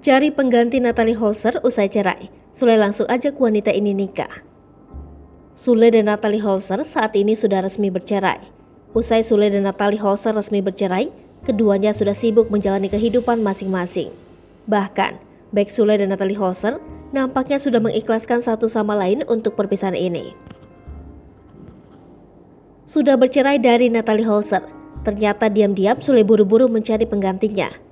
Cari pengganti Natalie Holzer usai cerai. Sule langsung ajak wanita ini nikah. Sule dan Natalie Holzer saat ini sudah resmi bercerai. Usai Sule dan Natalie Holzer resmi bercerai, keduanya sudah sibuk menjalani kehidupan masing-masing. Bahkan, baik Sule dan Natalie Holzer nampaknya sudah mengikhlaskan satu sama lain untuk perpisahan ini. Sudah bercerai dari Natalie Holzer, ternyata diam-diam Sule buru-buru mencari penggantinya.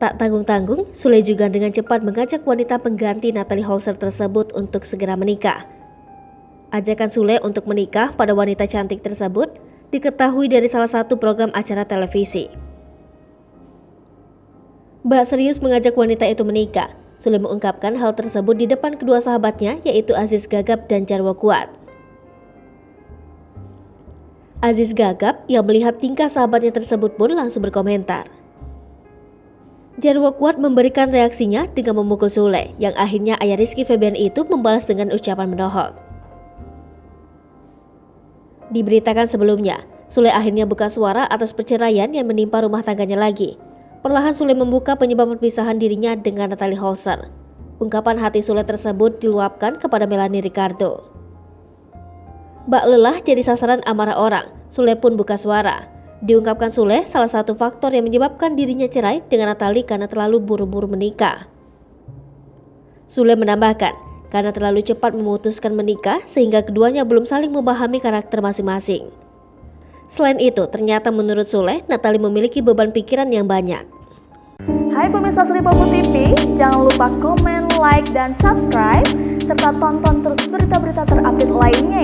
Tak tanggung-tanggung, Sule juga dengan cepat mengajak wanita pengganti Natalie Holzer tersebut untuk segera menikah. Ajakan Sule untuk menikah pada wanita cantik tersebut diketahui dari salah satu program acara televisi. Mbak serius mengajak wanita itu menikah. Sule mengungkapkan hal tersebut di depan kedua sahabatnya, yaitu Aziz Gagap dan Jarwo Kuat. Aziz Gagap yang melihat tingkah sahabatnya tersebut pun langsung berkomentar. Jarwo Kuat memberikan reaksinya dengan memukul Sule, yang akhirnya ayah Rizky Febian itu membalas dengan ucapan menohok. Diberitakan sebelumnya, Sule akhirnya buka suara atas perceraian yang menimpa rumah tangganya lagi. Perlahan Sule membuka penyebab perpisahan dirinya dengan Natalie Holzer. Ungkapan hati Sule tersebut diluapkan kepada Melanie Ricardo. Bak lelah jadi sasaran amarah orang, Sule pun buka suara. Diungkapkan Sule, salah satu faktor yang menyebabkan dirinya cerai dengan Natalie karena terlalu buru-buru menikah. Sule menambahkan, karena terlalu cepat memutuskan menikah sehingga keduanya belum saling memahami karakter masing-masing. Selain itu, ternyata menurut Sule, Natalie memiliki beban pikiran yang banyak. Hai pemirsa Sri Popo TV, jangan lupa komen, like, dan subscribe, serta tonton terus berita-berita terupdate lainnya ya.